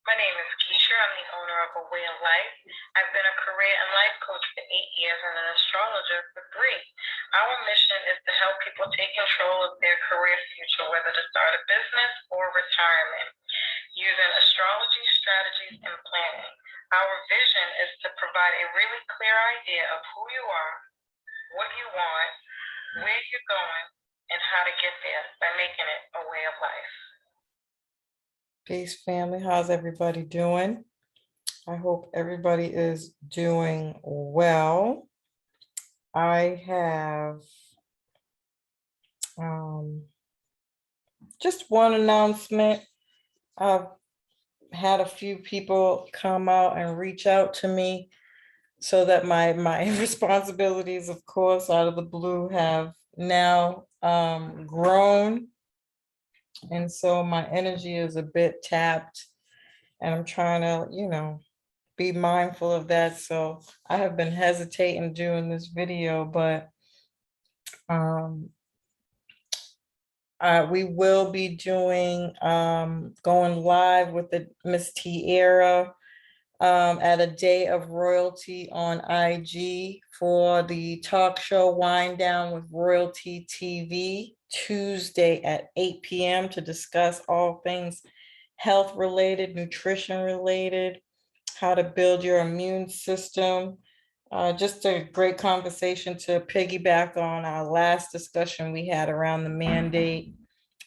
My name is Keisha. I'm the owner of A Way of Life. I've been a career and life coach for 8 years and an astrologer for 3. Our mission is to help people take control of their career future, whether to start a business or retirement, using astrology, strategies, and planning. Our vision is to provide a really clear idea of who you are, what you want, where you're going, and how to get there by making it a way of life. Peace, family. How's everybody doing? I hope everybody is doing well. I have just one announcement. I've had a few people come out and reach out to me so that my responsibilities, of course, out of the blue have now grown. And so my energy is a bit tapped, and I'm trying to, be mindful of that. So I have been hesitating doing this video, but we will be doing going live with the Miss Tiara at a day of royalty on IG for the talk show Wind Down with Royalty TV Tuesday at 8 p.m. to discuss all things health related, nutrition related, how to build your immune system. Just a great conversation to piggyback on our last discussion we had around the mandate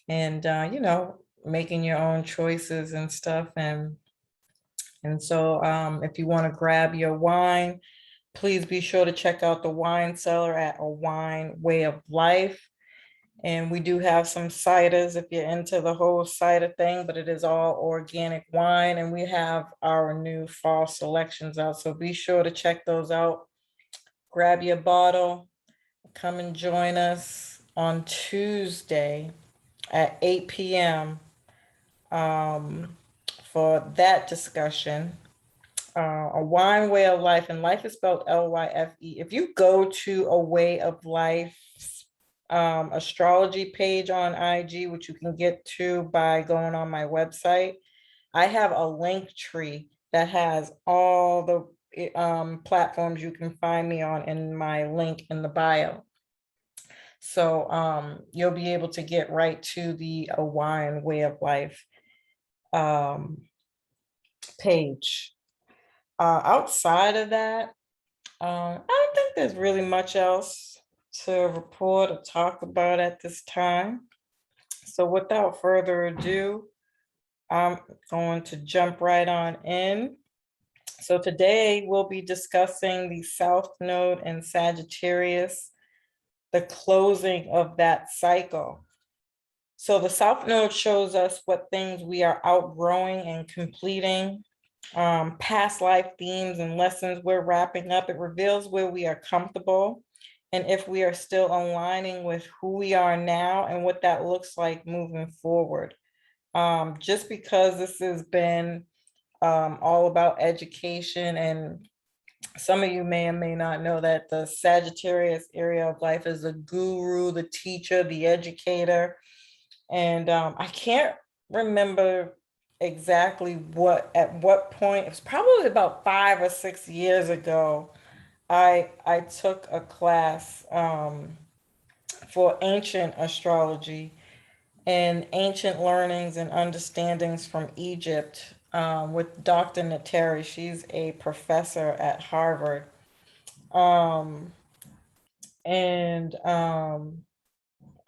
and, making your own choices and stuff. And so if you want to grab your wine, please be sure to check out the wine cellar at A Wine Way of Life. And we do have some ciders if you're into the whole cider thing, but it is all organic wine. And we have our new fall selections out. So be sure to check those out. Grab your bottle, come and join us on Tuesday at 8 p.m. For that discussion. A Wine Way of Life, and life is spelled Lyfe. If you go to A Way of Life astrology page on IG, which you can get to by going on my website, I have a link tree that has all the platforms you can find me on in my link in the bio. So you'll be able to get right to the A Wine Way of Life page. Outside of that, I don't think there's really much else to report or talk about at this time. So without further ado, I'm going to jump right on in. So today we'll be discussing the South Node in Sagittarius, the closing of that cycle. So the South Node shows us what things we are outgrowing and completing, past life themes and lessons we're wrapping up. It reveals where we are comfortable and if we are still aligning with who we are now and what that looks like moving forward. Just because this has been all about education, and some of you may or may not know that the Sagittarius area of life is the guru, the teacher, the educator. And I can't remember exactly at what point. It was probably about 5 or 6 years ago. I took a class for ancient astrology and ancient learnings and understandings from Egypt with Dr. Nateri. She's a professor at Harvard. And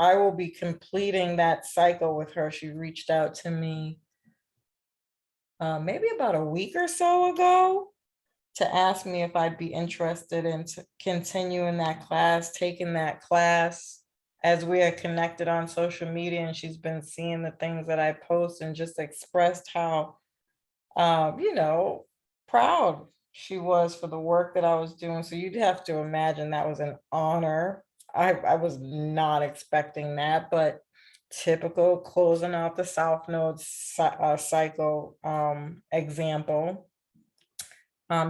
I will be completing that cycle with her. She reached out to me maybe about a week or so ago to ask me if I'd be interested in continuing that class, taking that class, as we are connected on social media. And she's been seeing the things that I post and just expressed how, proud she was for the work that I was doing. So you'd have to imagine that was an honor. I was not expecting that, but typical closing out the South Node cycle example.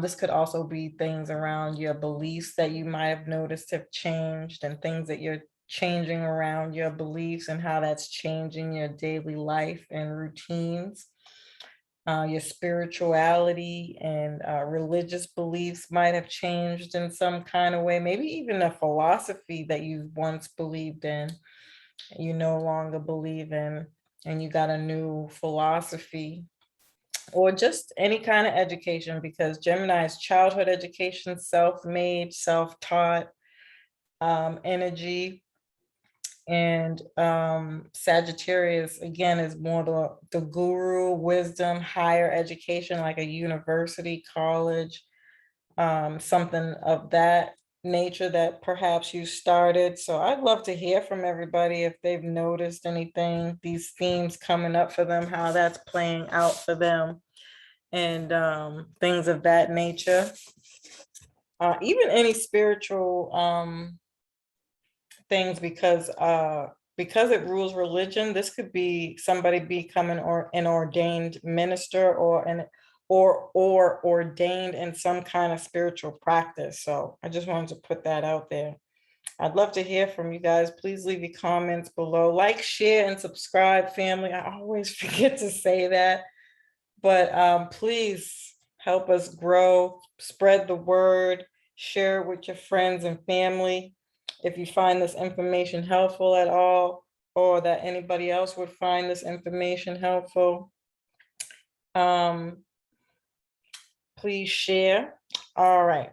This could also be things around your beliefs that you might have noticed have changed, and things that you're changing around your beliefs and how that's changing your daily life and routines. Your spirituality and religious beliefs might have changed in some kind of way. Maybe even a philosophy that you once believed in, you no longer believe in, and you got a new philosophy, or just any kind of education, because Gemini is childhood education, self-made, self-taught energy. And Sagittarius, again, is more the guru, wisdom, higher education, like a university, college, something of that nature that perhaps you started. So I'd love to hear from everybody if they've noticed anything, these themes coming up for them, how that's playing out for them, and things of that nature. Even any spiritual things, because it rules religion. This could be somebody becoming an ordained minister, or ordained in some kind of spiritual practice. So I just wanted to put that out there. I'd love to hear from you guys. Please leave your comments below. Like, share, and subscribe, family. I always forget to say that, but please help us grow, spread the word, share it with your friends and family. If you find this information helpful at all, or that anybody else would find this information helpful, please share. All right.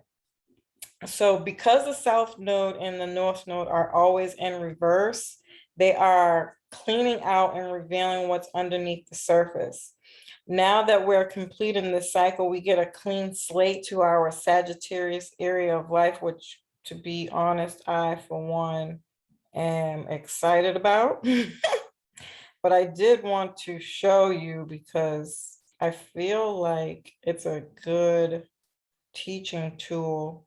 So because the South Node and the North Node are always in reverse, they are cleaning out and revealing what's underneath the surface. Now that we're completing this cycle, we get a clean slate to our Sagittarius area of life, which, to be honest, I, for one, am excited about. But I did want to show you because I feel like it's a good teaching tool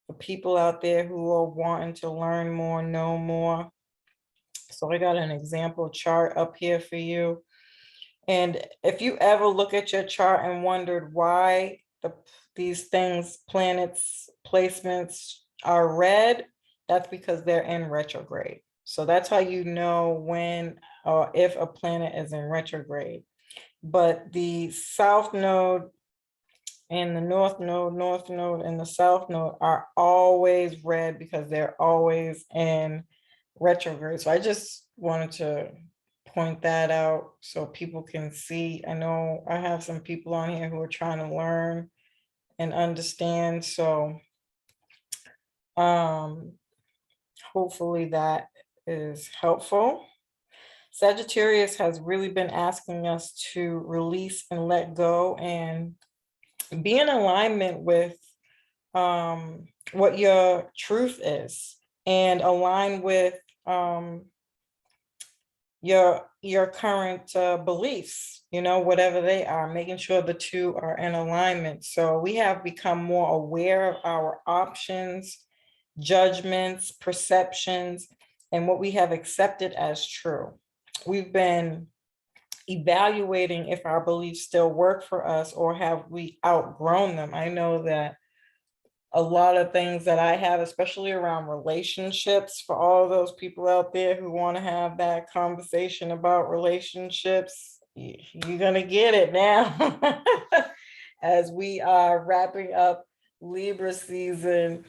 for people out there who are wanting to learn more, know more. So I got an example chart up here for you. And if you ever look at your chart and wondered why these things, planets, placements are red, that's because they're in retrograde. So that's how you know when or if a planet is in retrograde. But the South Node and the North Node and the South Node are always red because they're always in retrograde. So I just wanted to point that out so people can see. I know I have some people on here who are trying to learn and understand. So hopefully that is helpful. Sagittarius has really been asking us to release and let go and be in alignment with what your truth is, and align with your current beliefs, whatever they are, making sure the two are in alignment. So we have become more aware of our options, judgments, perceptions, and what we have accepted as true. We've been evaluating if our beliefs still work for us, or have we outgrown them. I know that a lot of things that I have, especially around relationships, for all those people out there who want to have that conversation about relationships, you're going to get it now. As we are wrapping up Libra season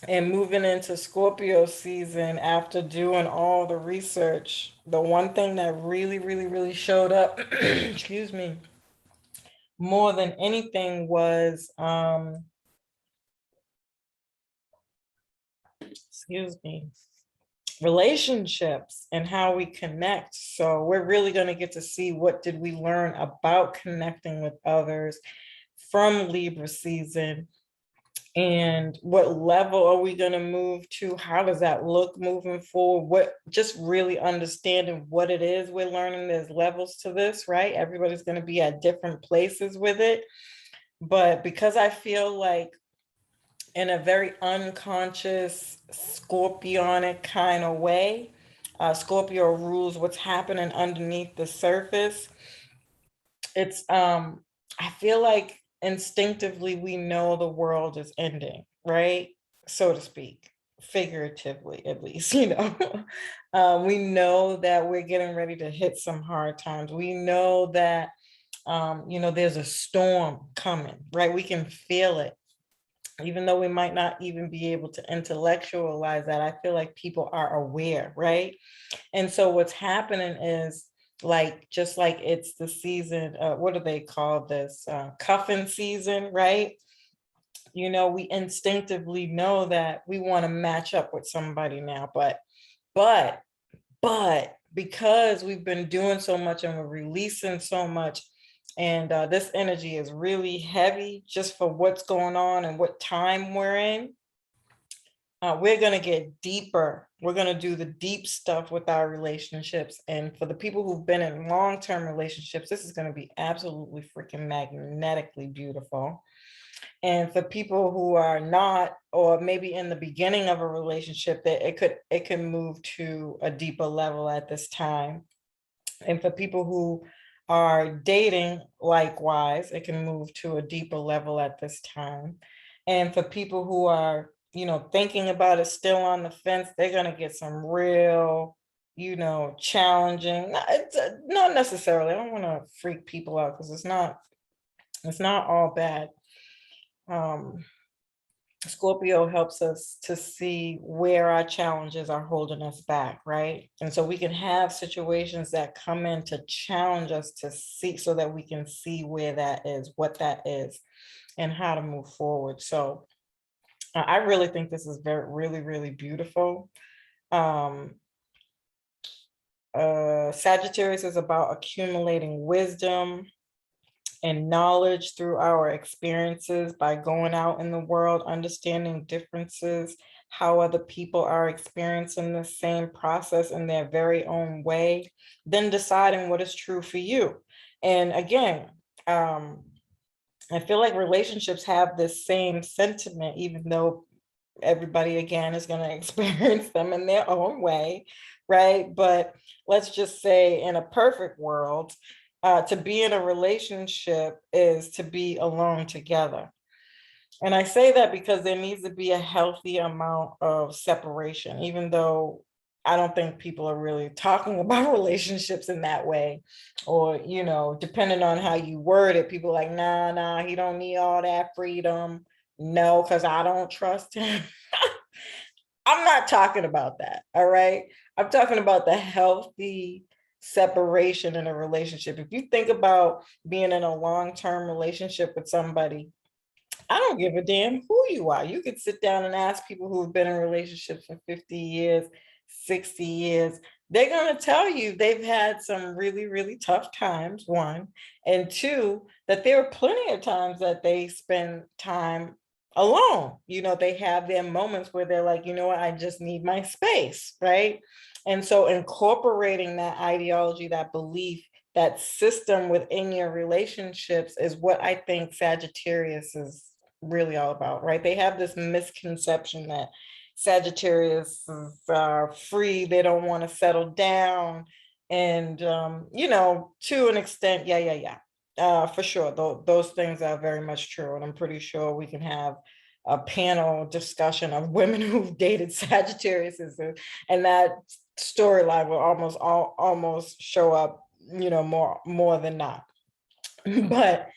and moving into Scorpio season, after doing all the research, the one thing that really, really, really showed up, excuse me, more than anything was, relationships and how we connect. So we're really going to get to see what did we learn about connecting with others from Libra season, and what level are we going to move to? How does that look moving forward? Just really understanding what it is we're learning. There's levels to this, right? Everybody's going to be at different places with it. But because I feel like in a very unconscious, scorpionic kind of way, Scorpio rules what's happening underneath the surface. It's I feel like instinctively we know the world is ending, right? So to speak, figuratively at least, we know that we're getting ready to hit some hard times. We know that There's a storm coming, right? We can feel it. Even though we might not even be able to intellectualize that, I feel like people are aware, right? And so what's happening is, like, just like it's the season, what do they call this? Cuffing season, right? We instinctively know that we want to match up with somebody now, but because we've been doing so much and we're releasing so much, and this energy is really heavy just for what's going on and what time we're in, we're going to get deeper. We're going to do the deep stuff with our relationships. And for the people who've been in long-term relationships, this is going to be absolutely freaking magnetically beautiful. And for people who are not, or maybe in the beginning of a relationship, that it can move to a deeper level at this time. And for people who are dating, likewise, it can move to a deeper level at this time. And for people who are, thinking about it, still on the fence, they're going to get some real, challenging, not necessarily, I don't want to freak people out, because it's not all bad. Scorpio helps us to see where our challenges are holding us back, right? And so we can have situations that come in to challenge us to see, so that we can see where that is, what that is, and how to move forward. So I really think this is really, really beautiful. Sagittarius is about accumulating wisdom and knowledge through our experiences by going out in the world, understanding differences, how other people are experiencing the same process in their very own way, then deciding what is true for you. And again, I feel like relationships have this same sentiment, even though everybody, again, is going to experience them in their own way, right? But let's just say, in a perfect world, to be in a relationship is to be alone together. And I say that because there needs to be a healthy amount of separation, even though I don't think people are really talking about relationships in that way. Or, depending on how you word it, people are like, nah, he don't need all that freedom. No, because I don't trust him. I'm not talking about that. All right. I'm talking about the healthy separation in a relationship. If you think about being in a long-term relationship with somebody, I don't give a damn who you are. You could sit down and ask people who have been in relationships for 50 years, 60 years. They're going to tell you they've had some really, really tough times, one. And two, that there are plenty of times that they spend time alone. They have their moments where they're like, you know what, I just need my space, right? And so incorporating that ideology, that belief, that system within your relationships is what I think Sagittarius is really all about, right? They have this misconception that Sagittarius are free, they don't want to settle down. And, to an extent, yeah. For sure, those things are very much true. And I'm pretty sure we can have a panel discussion of women who've dated Sagittarius, and that storyline will almost show up, more than not. But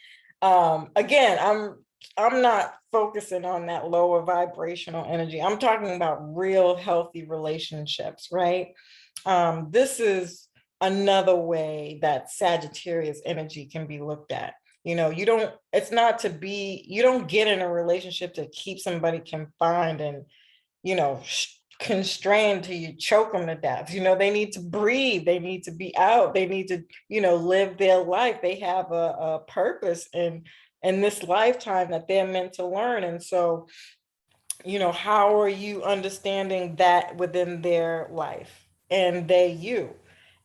again, I'm not focusing on that lower vibrational energy. I'm talking about real healthy relationships, right? This is another way that Sagittarius energy can be looked at. It's not to be, you don't get in a relationship to keep somebody confined and, constrained till you choke them to death. They need to breathe, they need to be out, they need to, live their life. They have a purpose in this lifetime that they're meant to learn. And so, how are you understanding that within their life, and you,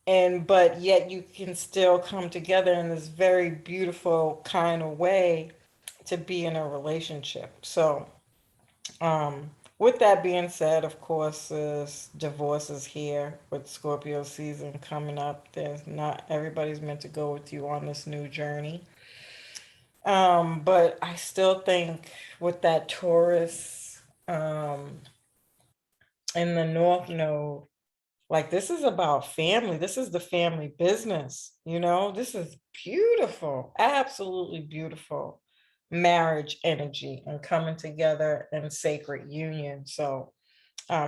but yet you can still come together in this very beautiful kind of way to be in a relationship. So with that being said, of course, divorce is here with Scorpio season coming up. There's not everybody's meant to go with you on this new journey. But I still think with that Taurus in the North Node, Like, this is about family. This is the family business. This is beautiful, absolutely beautiful marriage energy and coming together in sacred union. So,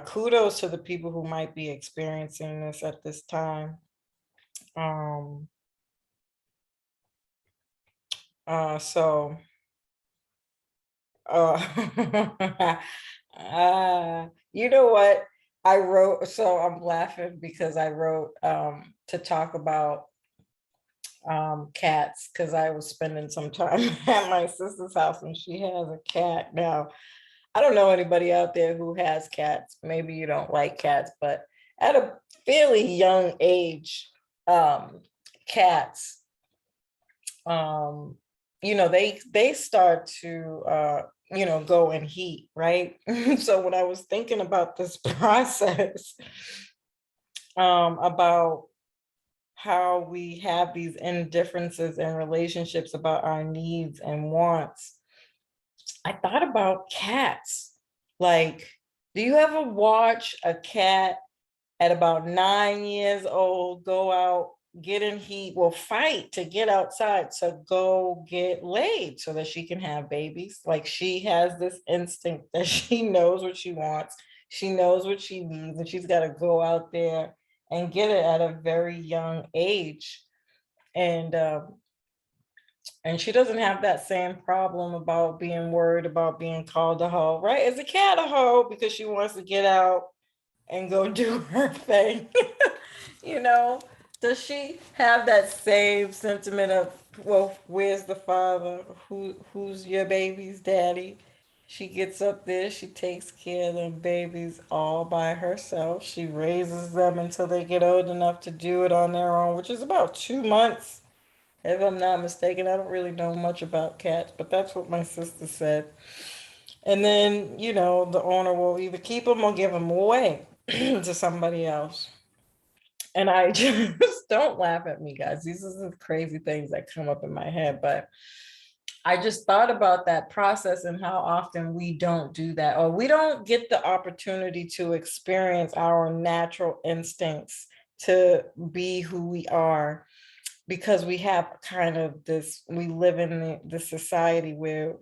kudos to the people who might be experiencing this at this time. Um, so, you know what? I wrote, so I'm laughing because I wrote to talk about cats, because I was spending some time at my sister's house and she has a cat. Now, I don't know anybody out there who has cats. Maybe you don't like cats, but at a fairly young age, cats, um, they start to go in heat, right? So when I was thinking about this process, about how we have these indifferences in relationships about our needs and wants, I thought about cats. Like, do you ever watch a cat at about 9 years old go out, get in heat, will fight to get outside to go get laid so that she can have babies? Like, she has this instinct that she knows what she wants, she knows what she needs, and she's got to go out there and get it at a very young age. And she doesn't have that same problem about being worried about being called a hoe, right? Is a cat a hoe because she wants to get out and go do her thing? you know, does she have that same sentiment of, well, where's the father? Who's your baby's daddy? She gets up there, she takes care of them babies all by herself. She raises them until they get old enough to do it on their own, which is about 2 months, if I'm not mistaken. I don't really know much about cats, but that's what my sister said. And then, the owner will either keep them or give them away to somebody else. And I just, don't laugh at me, guys. These are the crazy things that come up in my head. But I just thought about that process and how often we don't do that, or we don't get the opportunity to experience our natural instincts to be who we are, because we have kind of this, we live in the society where,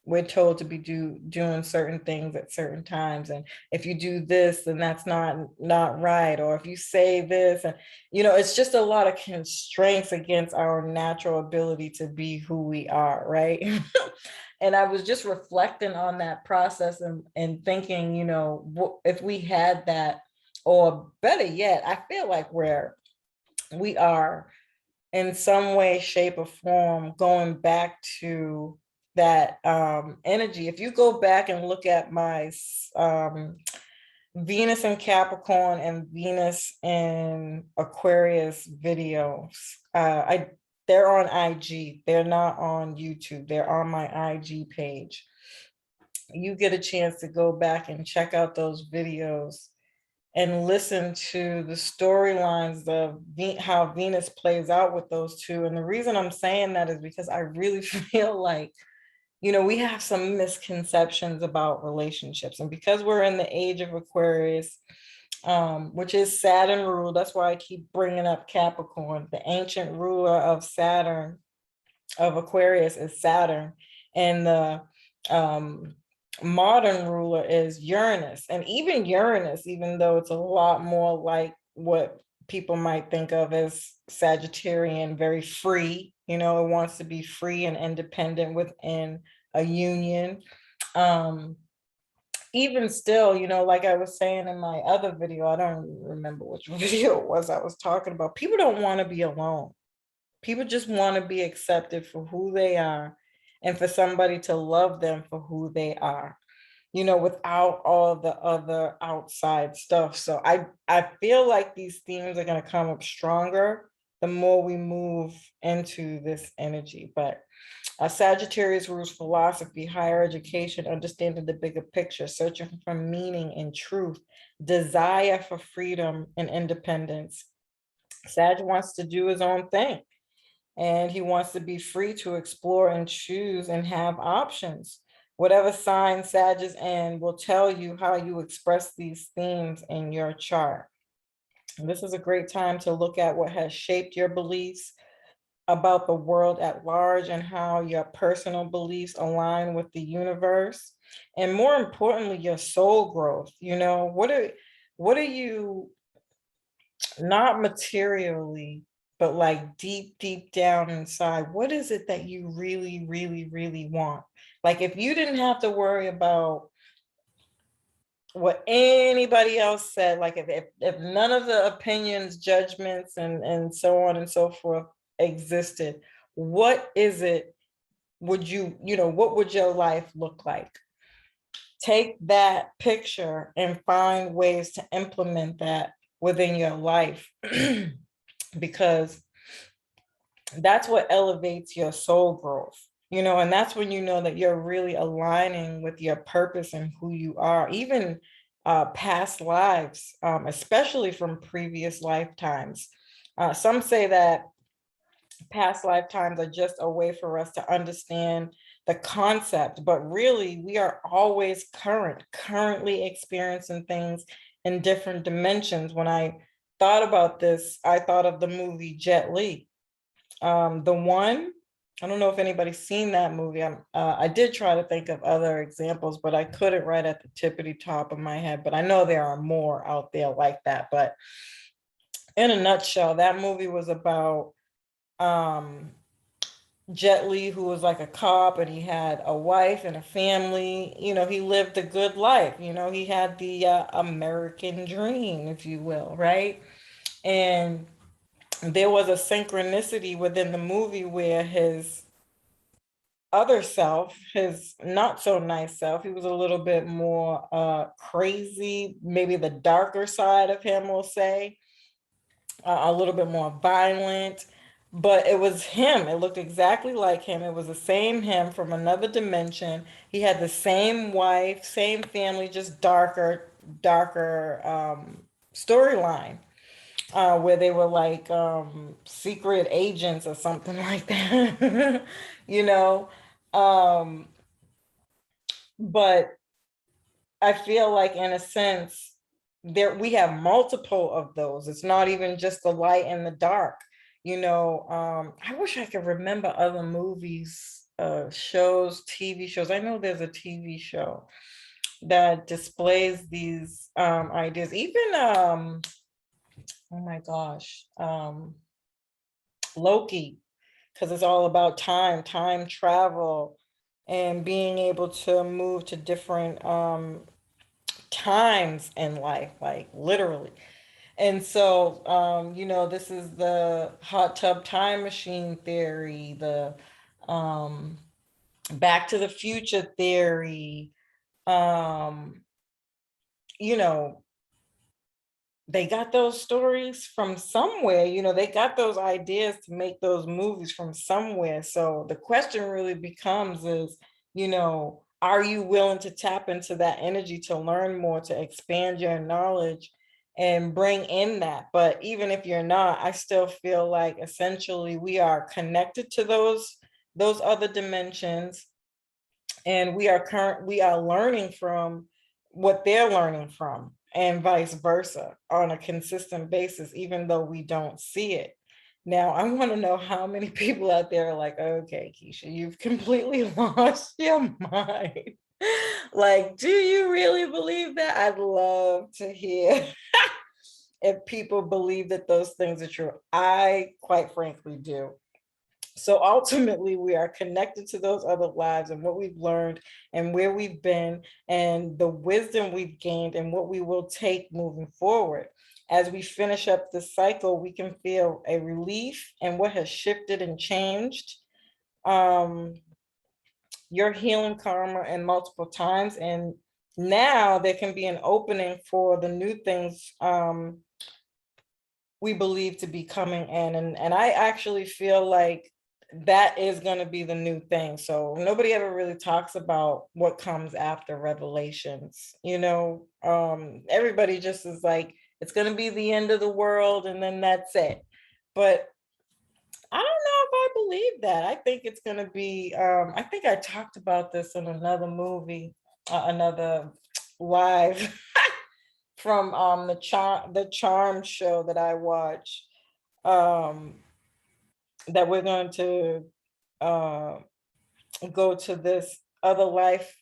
we're told to be doing certain things at certain times, and if you do this, then that's not right, or if you say this, and it's just a lot of constraints against our natural ability to be who we are, right? And I was just reflecting on that process, and thinking, if we had that, or better yet, I feel like we are in some way, shape, or form going back to that energy. If you go back and look at my Venus in Capricorn and Venus in Aquarius videos, they're on IG. They're not on YouTube. They're on my IG page. You get a chance to go back and check out those videos and listen to the storylines of how Venus plays out with those two. And the reason I'm saying that is because I really feel like, we have some misconceptions about relationships. And because we're in the age of Aquarius, which is Saturn ruled, that's why I keep bringing up Capricorn. The ancient ruler of Saturn, of Aquarius, is Saturn. And the modern ruler is Uranus. And even Uranus, even though it's a lot more like what people might think of as Sagittarian, very free, it wants to be free and independent within a union. Even still, like I was saying in my other video, I don't remember which video it was I was talking about, people don't want to be alone. People just want to be accepted for who they are, and for somebody to love them for who they are, without all the other outside stuff. So I feel like these themes are going to come up stronger the more we move into this energy. But Sagittarius rules philosophy, higher education, understanding the bigger picture, searching for meaning and truth, desire for freedom and independence. Sag wants to do his own thing, and he wants to be free to explore and choose and have options. Whatever sign Sag is in will tell you how you express these themes in your chart. And this is a great time to look at what has shaped your beliefs about the world at large and how your personal beliefs align with the universe. And more importantly, your soul growth. What are you, not materially, but like deep, deep down inside, what is it that you really, really, really want? Like if you didn't have to worry about what anybody else said, like if none of the opinions, judgments, and so on and so forth existed, what is it would what would your life look like? Take that picture and find ways to implement that within your life because that's what elevates your soul growth, and that's when you know that you're really aligning with your purpose and who you are, even past lives, especially from previous lifetimes. Some say that past lifetimes are just a way for us to understand the concept, but really we are always currently experiencing things in different dimensions. When I thought about this, I thought of the movie Jet Li. The one, I don't know if anybody's seen that movie. I did try to think of other examples, but I couldn't right at the tippity top of my head. But I know there are more out there like that. But in a nutshell, that movie was about Jet Li, who was like a cop, and he had a wife and a family. He lived a good life. He had the American dream, if you will, right? And there was a synchronicity within the movie where his other self, his not so nice self, he was a little bit more crazy, maybe the darker side of him, we'll say, a little bit more violent, but it was him. It looked exactly like him. It was the same him from another dimension. He had the same wife, same family, just darker storyline, where they were like secret agents or something like that, you know. Um, but I feel like, in a sense, there we have multiple of those. It's not even just the light and the dark. I wish I could remember other movies, shows, TV shows. I know there's a TV show that displays these ideas. Even oh my gosh, Loki, because it's all about time travel, and being able to move to different times in life, like literally. And so, this is the hot tub time machine theory, the um, back to the future theory. Um, you know, they got those stories from somewhere, they got those ideas to make those movies from somewhere. So the question really becomes is, are you willing to tap into that energy to learn more, to expand your knowledge and bring in that? But even if you're not, I still feel like essentially we are connected to those other dimensions, and we are learning from what they're learning from, and vice versa, on a consistent basis, even though we don't see it. Now I want to know how many people out there are like, okay, Keisha, you've completely lost your mind. Like, do you really believe that? I'd love to hear if people believe that those things are true. I quite frankly do. So ultimately, we are connected to those other lives and what we've learned and where we've been and the wisdom we've gained and what we will take moving forward. As we finish up this cycle, we can feel a relief and what has shifted and changed. Um, you're healing karma in multiple times, and now there can be an opening for the new things we believe to be coming in. And I actually feel like that is going to be the new thing. So nobody ever really talks about what comes after revelations. Everybody just is like, it's going to be the end of the world and then that's it. But I don't know if I believe that. I think it's going to be, I think I talked about this in another movie, another live from the charm show that I watch, that we're going to uh go to this other life,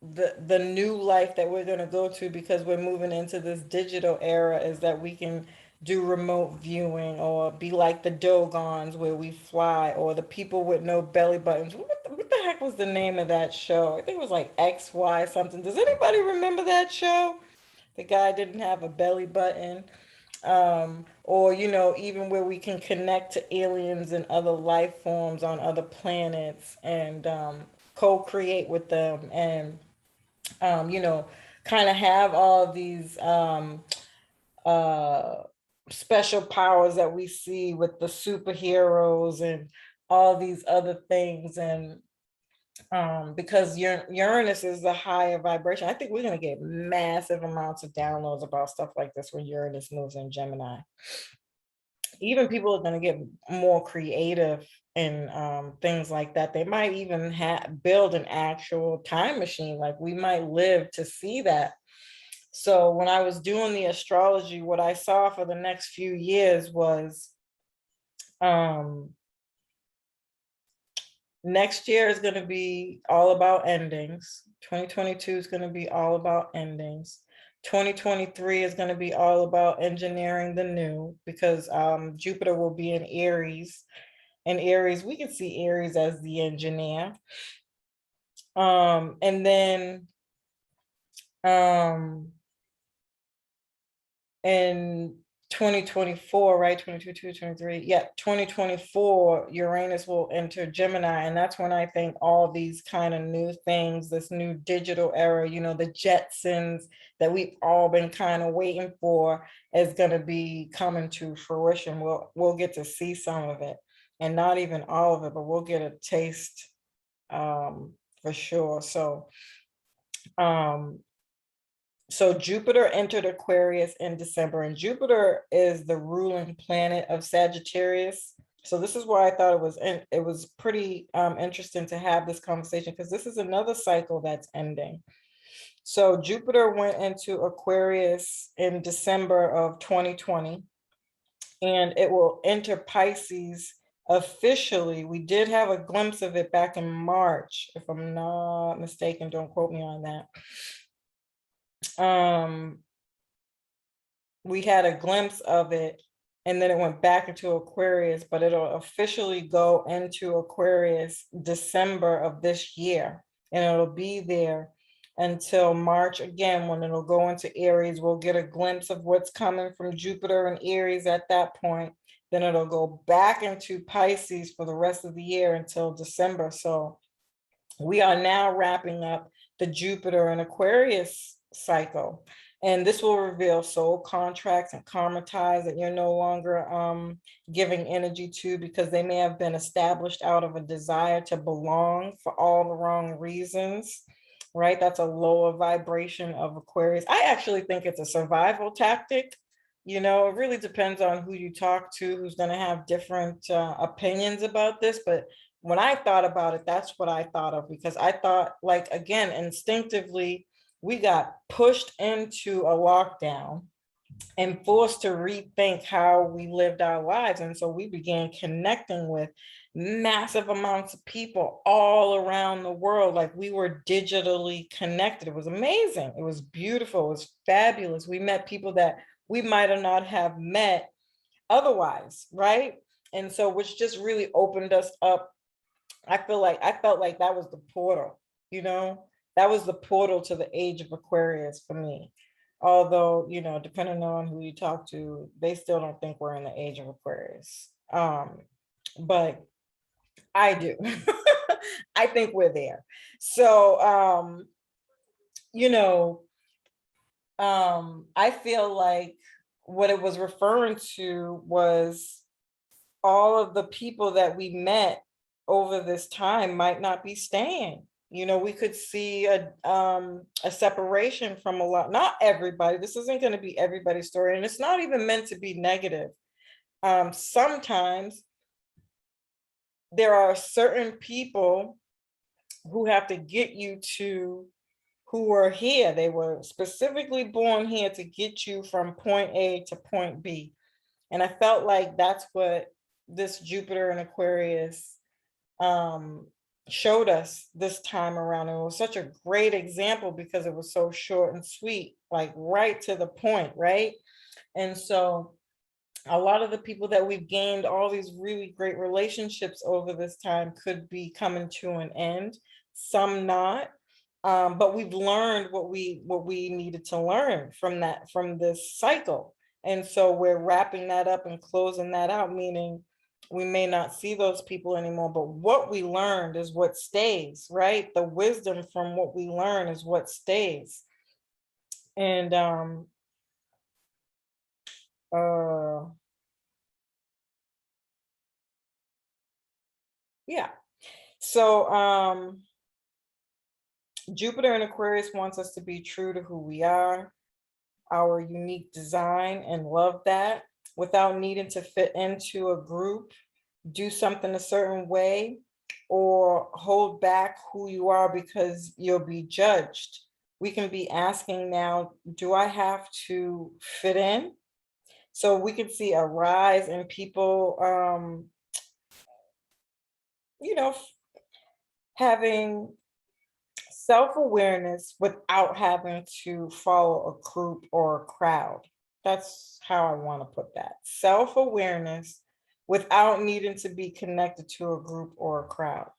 the new life that we're going to go to, because we're moving into this digital era, is that we can do remote viewing, or be like the Dogons where we fly, or the people with no belly buttons. What the heck was the name of that show? I think it was like XY something. Does anybody remember that show? The guy didn't have a belly button. Or even where we can connect to aliens and other life forms on other planets, and co-create with them, and you know kind of have all these uh special powers that we see with the superheroes and all these other things. And because Uranus is the higher vibration, I think we're going to get massive amounts of downloads about stuff like this when Uranus moves in Gemini. Even people are going to get more creative and things like that. They might even build an actual time machine. Like, we might live to see that. So when I was doing the astrology, what I saw for the next few years was next year is going to be all about endings. 2022 is going to be all about endings. 2023 is going to be all about engineering the new, because Jupiter will be in Aries. And Aries, we can see Aries as the engineer. And then in 2024, right? 22, 23. Yeah, 2024, Uranus will enter Gemini. And that's when I think all these kind of new things, this new digital era, the Jetsons that we've all been kind of waiting for, is going to be coming to fruition. We'll get to see some of it, and not even all of it, but we'll get a taste for sure. So Jupiter entered Aquarius in December, and Jupiter is the ruling planet of Sagittarius. So this is why I thought it was pretty interesting to have this conversation, because this is another cycle that's ending. So Jupiter went into Aquarius in December of 2020, and it will enter Pisces officially. We did have a glimpse of it back in March, if I'm not mistaken. Don't quote me on that. We had a glimpse of it, and then it went back into Aquarius, but it'll officially go into Aquarius December of this year, and it'll be there until March again, when it'll go into Aries. We'll get a glimpse of what's coming from Jupiter and Aries at that point. Then it'll go back into Pisces for the rest of the year until December. So we are now wrapping up the Jupiter and Aquarius cycle. And this will reveal soul contracts and karma ties that you're no longer giving energy to, because they may have been established out of a desire to belong for all the wrong reasons, right? That's a lower vibration of Aquarius. I actually think it's a survival tactic. It really depends on who you talk to, who's going to have different opinions about this. But when I thought about it, that's what I thought of, because I thought, like, again, instinctively, we got pushed into a lockdown and forced to rethink how we lived our lives. And so we began connecting with massive amounts of people all around the world. Like, we were digitally connected. It was amazing. It was beautiful. It was fabulous. We met people that we might have not have met otherwise, right? And so, which just really opened us up. I felt like that was the portal, that was the portal to the age of Aquarius for me. Although, depending on who you talk to, they still don't think we're in the age of Aquarius. But I do. I think we're there. So, I feel like what it was referring to was all of the people that we met over this time might not be staying. We could see a separation from a lot, not everybody. This isn't going to be everybody's story, and it's not even meant to be negative. Sometimes there are certain people who have to get you to who were here. They were specifically born here to get you from point A to point B. And I felt like that's what this Jupiter in Aquarius showed us this time around. And it was such a great example because it was so short and sweet, like right to the point, right? And so a lot of the people that we've gained all these really great relationships over this time could be coming to an end, some not. But we've learned what we needed to learn from this cycle. And so we're wrapping that up and closing that out, meaning we may not see those people anymore, but what we learned is what stays, right? The wisdom from what we learn is what stays. And yeah. So Jupiter in Aquarius wants us to be true to who we are, our unique design, and love that without needing to fit into a group, do something a certain way, or hold back who you are because you'll be judged. We can be asking now, do I have to fit in? So we can see a rise in people, having self-awareness without having to follow a group or a crowd. That's how I want to put that. Self-awareness without needing to be connected to a group or a crowd.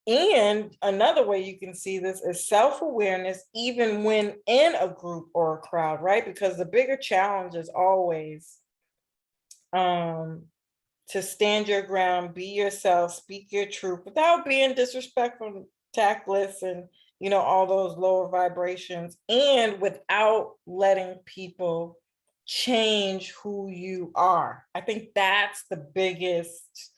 And another way you can see this is self-awareness even when in a group or a crowd, right? Because the bigger challenge is always to stand your ground, be yourself, speak your truth without being disrespectful, tactless, and all those lower vibrations, and without letting people change who you are. I think that's the biggest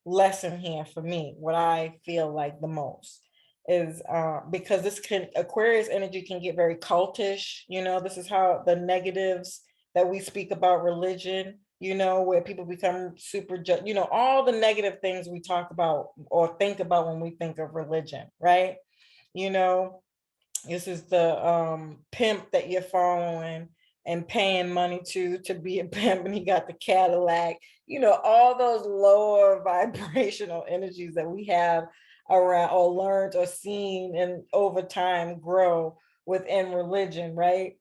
lesson here for me. What I feel like the most is because Aquarius energy can get very cultish. This is how the negatives that we speak about religion, where people become super, all the negative things we talk about or think about when we think of religion, right? This is the pimp that you're following and paying money to be a pimp, and he got the Cadillac, all those lower vibrational energies that we have around or learned or seen and over time grow within religion, right?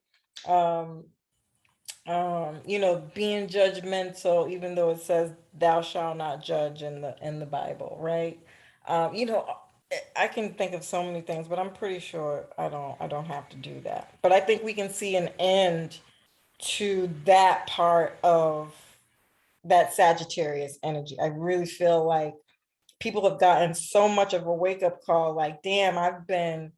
Being judgmental, even though it says thou shalt not judge in the Bible, right? I can think of so many things, but I'm pretty sure I don't have to do that. But I think we can see an end to that part of that Sagittarius energy. I really feel like people have gotten so much of a wake-up call, like, damn, I've been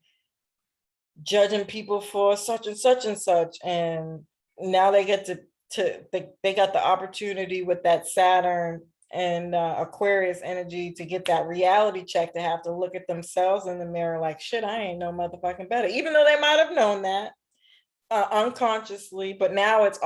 judging people for such and such and such, and now they get they got the opportunity with that Saturn and Aquarius energy to get that reality check, to have to look at themselves in the mirror like, shit, I ain't no motherfucking better, even though they might have known that unconsciously, but now it's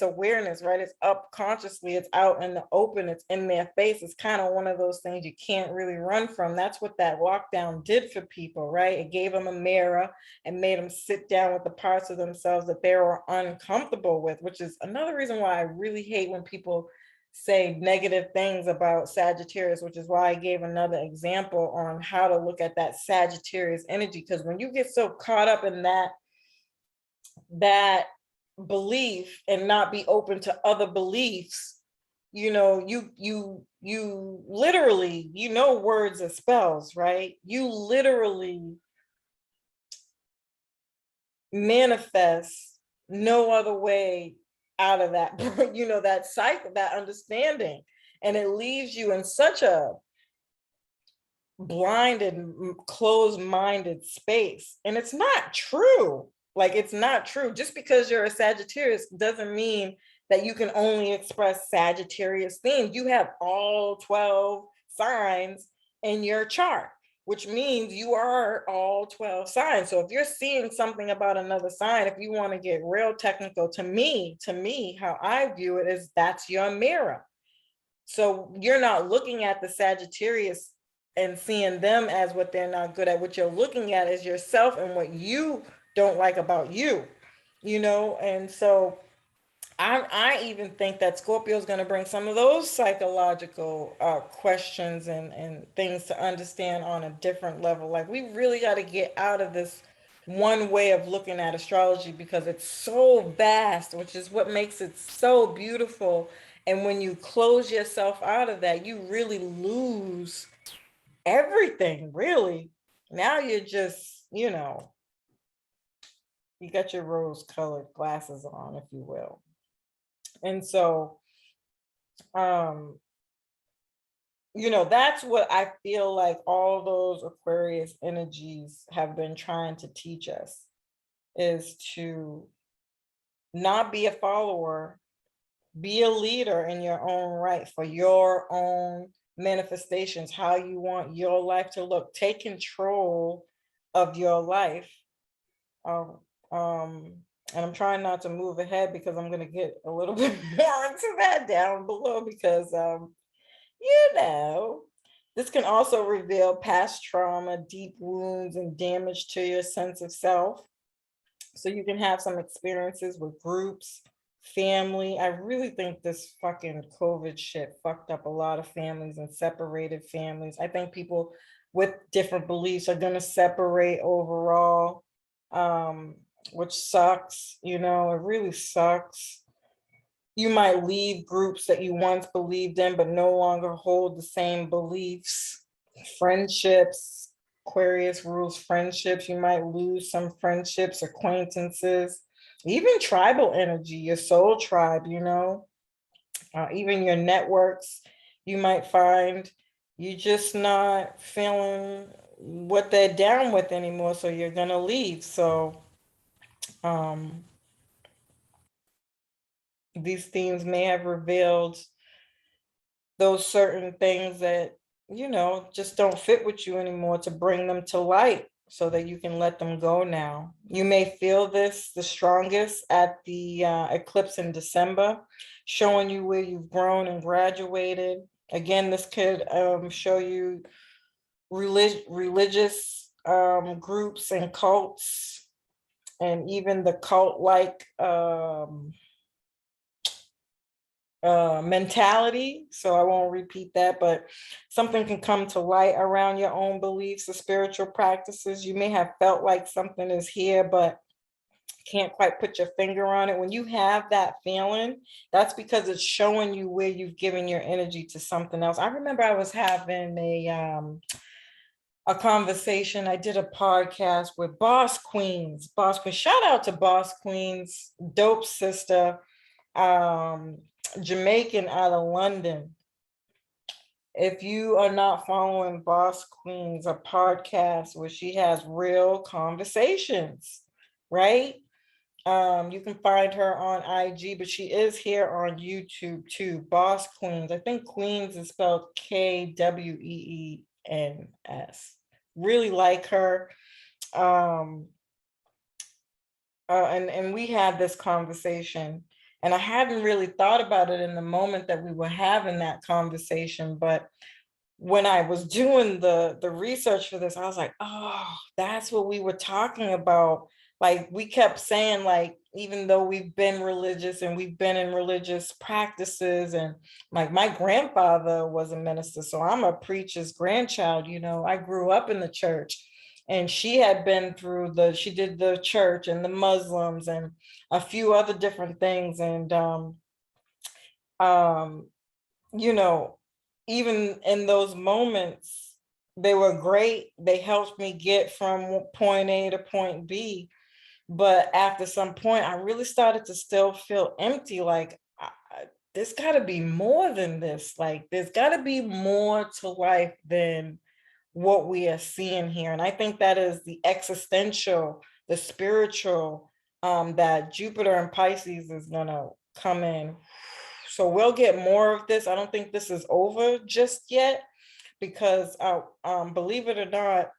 awareness, right? It's up consciously, it's out in the open, it's in their face. It's kind of one of those things you can't really run from. That's what that lockdown did for people, right? It gave them a mirror and made them sit down with the parts of themselves that they were uncomfortable with, which is another reason why I really hate when people say negative things about Sagittarius, which is why I gave another example on how to look at that Sagittarius energy. Because when you get so caught up in that belief and not be open to other beliefs, you literally, words are spells, right? You literally manifest no other way out of that, that cycle, that understanding. And it leaves you in such a blinded, closed-minded space. And it's not true. Like, it's not true. Just because you're a Sagittarius doesn't mean that you can only express Sagittarius themes. You have all 12 signs in your chart, which means you are all 12 signs. So if you're seeing something about another sign, if you want to get real technical, to me, how I view it is that's your mirror. So you're not looking at the Sagittarius and seeing them as what they're not good at. What you're looking at is yourself and what you don't like about you, and so I even think that Scorpio is going to bring some of those psychological questions and things to understand on a different level. Like, we really got to get out of this one way of looking at astrology, because it's so vast, which is what makes it so beautiful. And when you close yourself out of that, you really lose everything, really. Now you're just, you got your rose colored glasses on, if you will. And so, that's what I feel like all those Aquarius energies have been trying to teach us, is to not be a follower, be a leader in your own right, for your own manifestations, how you want your life to look. Take control of your life. And I'm trying not to move ahead, because I'm going to get a little bit more into that down below, because this can also reveal past trauma, deep wounds, and damage to your sense of self. So you can have some experiences with groups, family. I really think this fucking COVID shit fucked up a lot of families and separated families. I think people with different beliefs are going to separate overall, which sucks. It really sucks. You might leave groups that you once believed in, but no longer hold the same beliefs. Friendships, Aquarius rules friendships. You might lose some friendships, acquaintances, even tribal energy, your soul tribe, even your networks. You might find you're just not feeling what they're down with anymore, so you're going to leave. So, these themes may have revealed those certain things that, just don't fit with you anymore, to bring them to light so that you can let them go now. You may feel this the strongest at the eclipse in December, showing you where you've grown and graduated. Again, this could show you religious groups and cults, and even the cult-like mentality. So I won't repeat that, but something can come to light around your own beliefs or spiritual practices. You may have felt like something is here, but can't quite put your finger on it. When you have that feeling, that's because it's showing you where you've given your energy to something else. I remember I was having a conversation. I did a podcast with Boss Queens. Shout out to Boss Queens, dope sister. Jamaican out of London. If you are not following Boss Queens, a podcast where she has real conversations, right? You can find her on IG, but she is here on YouTube too. Boss Queens. I think Queens is spelled Kweens. Really like her. And we had this conversation, and I hadn't really thought about it in the moment that we were having that conversation, but when I was doing the research for this, I was like, oh, that's what we were talking about. Like, we kept saying, like, even though we've been religious and we've been in religious practices, and like, my grandfather was a minister, so I'm a preacher's grandchild. I grew up in the church, and she had been through she did the church and the Muslims and a few other different things. And you know, even in those moments, they were great. They helped me get from point A to point B. But after some point, I really started to still feel empty. Like, there's got to be more than this. Like, there's got to be more to life than what we are seeing here. And I think that is the existential, the spiritual, that Jupiter and Pisces is going to come in. So we'll get more of this. I don't think this is over just yet, because believe it or not,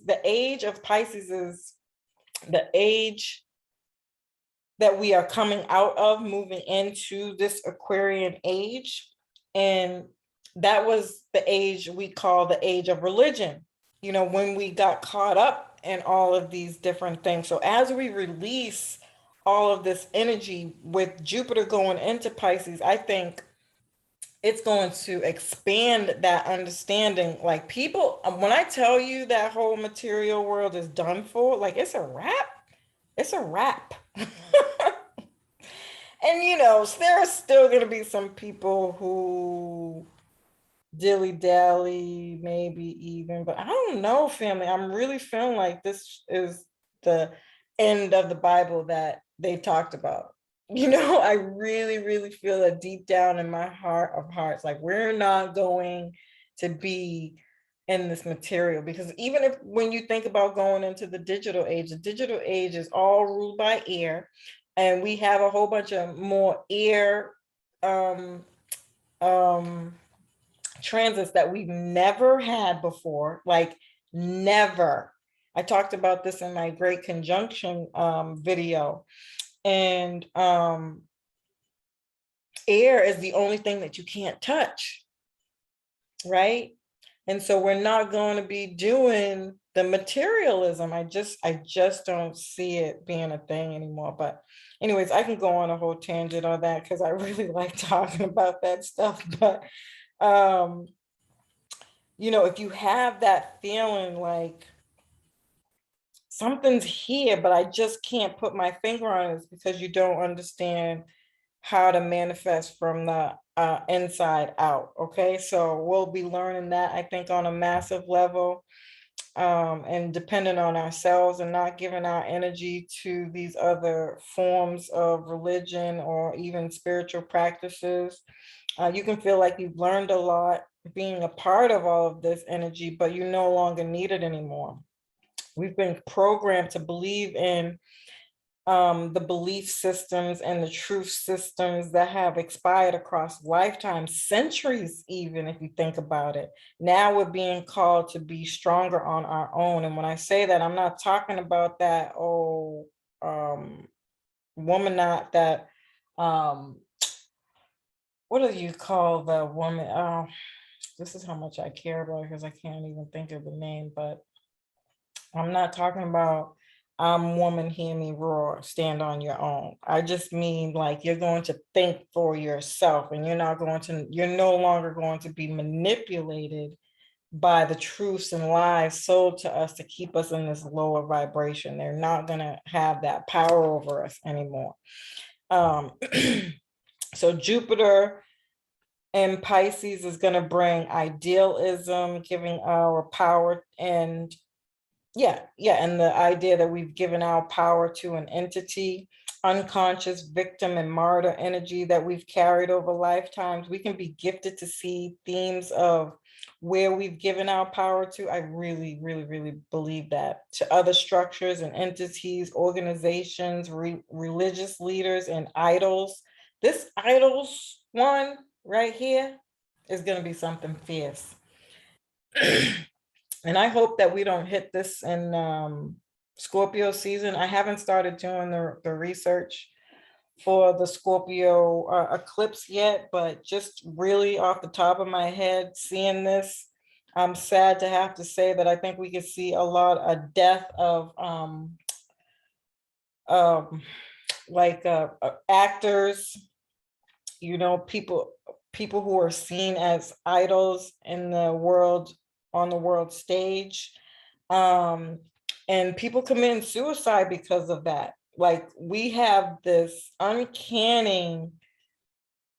the age of Pisces is the age that we are coming out of, moving into this Aquarian age. And that was the age we call the age of religion, when we got caught up in all of these different things. So as we release all of this energy with Jupiter going into Pisces, I think it's going to expand that understanding. Like, people, when I tell you that whole material world is done for, like, it's a wrap. It's a wrap. And there are still going to be some people who dilly dally, maybe even, but I don't know, family. I'm really feeling like this is the end of the Bible that they talked about. I really, really feel that deep down in my heart of hearts, like, we're not going to be in this material, because even if, when you think about going into the digital age, is all ruled by air, and we have a whole bunch of more air um um transits that we've never had before, like, never. I talked about this in my great conjunction video, and air is the only thing that you can't touch, right? And so we're not going to be doing the materialism. I just don't see it being a thing anymore. But anyways, I can go on a whole tangent on that because I really like talking about that stuff. But um if you have that feeling like something's here, but I just can't put my finger on it, it's because you don't understand how to manifest from the inside out. Okay, so we'll be learning that, I think, on a massive level, and dependent on ourselves and not giving our energy to these other forms of religion or even spiritual practices. You can feel like you've learned a lot being a part of all of this energy, but you no longer need it anymore. We've been programmed to believe in the belief systems and the truth systems that have expired across lifetimes, centuries, even if you think about it. Now we're being called to be stronger on our own. And when I say that, I'm not talking about that, woman, not that, what do you call the woman? Oh, this is how much I care about, because I can't even think of the name, but I'm not talking about woman, hear me roar, stand on your own. I just mean, like, you're going to think for yourself, and you're no longer going to be manipulated by the truths and lies sold to us to keep us in this lower vibration. They're not going to have that power over us anymore. So Jupiter and Pisces is going to bring idealism, giving our power, and and the idea that we've given our power to an entity, unconscious victim and martyr energy that we've carried over lifetimes. We can be gifted to see themes of where we've given our power to. I really, really, really believe that, to other structures and entities, organizations, religious leaders, and idols. This idols one right here is going to be something fierce. And I hope that we don't hit this in Scorpio season. I haven't started doing the research for the Scorpio eclipse yet, but just really off the top of my head, seeing this, I'm sad to have to say that I think we could see a lot of death of like actors, people who are seen as idols in the world, on the world stage, and people committing suicide because of that. Like, we have this uncanny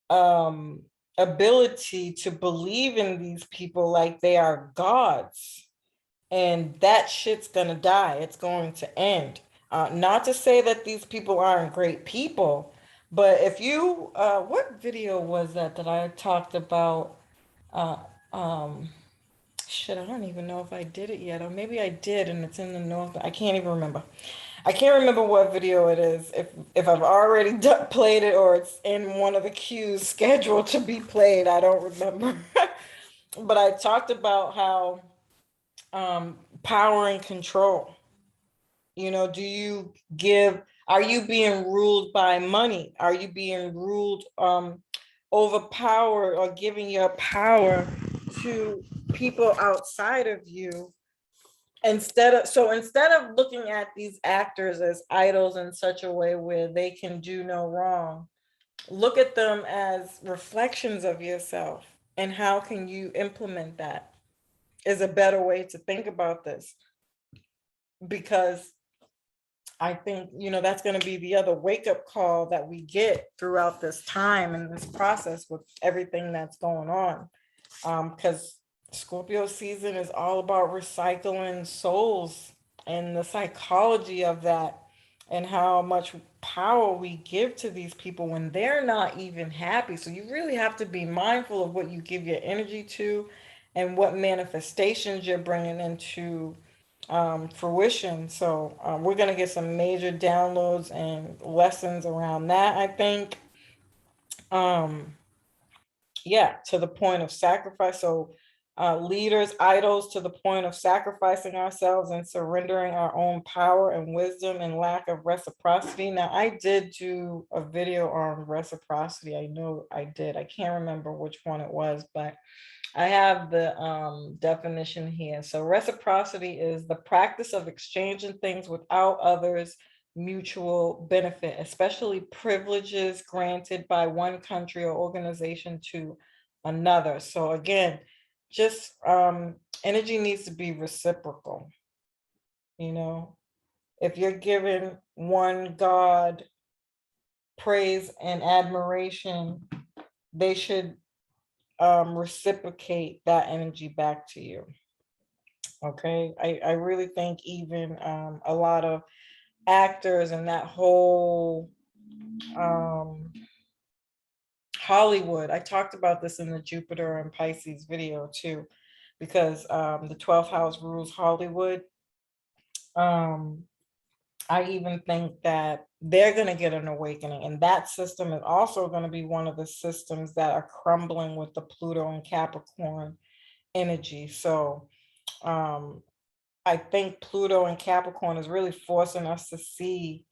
ability to believe in these people like they are gods, and that shit's gonna die. It's going to end. Not to say that these people aren't great people, but if you, what video was that I talked about? Uh, um, Shit, I don't even know if I did it yet, or maybe I did, and it's in the north. I can't even remember. I can't remember what video it is. If I've already played it, or it's in one of the queues scheduled to be played, I don't remember. But I talked about how power and control. Do you give? Are you being ruled by money? Are you being ruled overpower or giving your power to people outside of you, instead of looking at these actors as idols in such a way where they can do no wrong, look at them as reflections of yourself, and how can you implement that is a better way to think about this. Because I think, that's going to be the other wake up call that we get throughout this time and this process with everything that's going on. Because Scorpio season is all about recycling souls and the psychology of that, and how much power we give to these people when they're not even happy. So you really have to be mindful of what you give your energy to and what manifestations you're bringing into fruition. So we're going to get some major downloads and lessons around that, I think. Yeah, to the point of sacrifice. So leaders, idols, to the point of sacrificing ourselves and surrendering our own power and wisdom and lack of reciprocity. Now, I did do a video on reciprocity. I know I did. I can't remember which one it was, but I have the definition here. So reciprocity is the practice of exchanging things without others' mutual benefit, especially privileges granted by one country or organization to another. So again, just energy needs to be reciprocal. If you're giving one God praise and admiration, they should reciprocate that energy back to you. Okay, I really think even a lot of actors and that whole Hollywood, I talked about this in the Jupiter and Pisces video too, because the 12th house rules Hollywood. I even think that they're going to get an awakening, and that system is also going to be one of the systems that are crumbling with the Pluto and Capricorn energy. So I think Pluto and Capricorn is really forcing us to see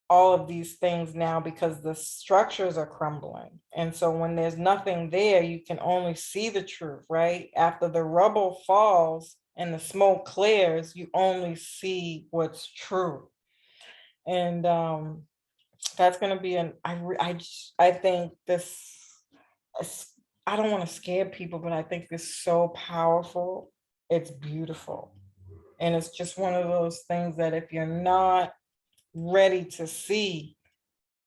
all of these things now, because the structures are crumbling. And so when there's nothing there, you can only see the truth, right? After the rubble falls and the smoke clears, you only see what's true. And that's going to be I think this, I don't want to scare people, but I think this is so powerful. It's beautiful. And it's just one of those things that if you're not ready to see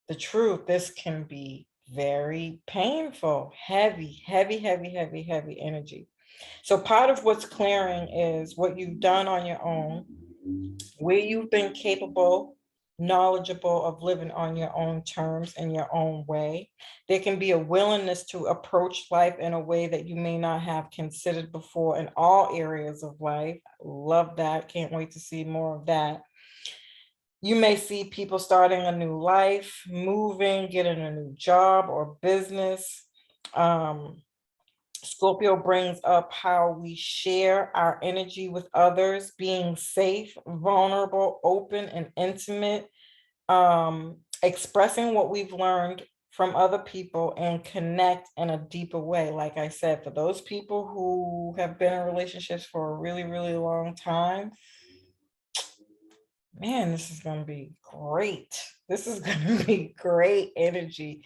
the truth, this can be very painful, heavy, heavy, heavy, heavy, heavy energy. So part of what's clearing is what you've done on your own, where you've been capable, knowledgeable of living on your own terms in your own way. There can be a willingness to approach life in a way that you may not have considered before in all areas of life. Love that. Can't wait to see more of that. You may see people starting a new life, moving, getting a new job or business. Scorpio brings up how we share our energy with others, being safe, vulnerable, open, and intimate, expressing what we've learned from other people and connect in a deeper way. Like I said, for those people who have been in relationships for a really, really long time, man, this is going to be great. This is going to be great energy.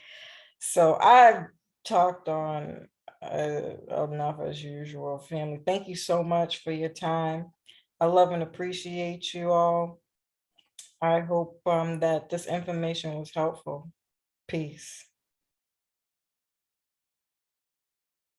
So I've talked on enough as usual, family. Thank you so much for your time. I love and appreciate you all. I hope that this information was helpful. Peace.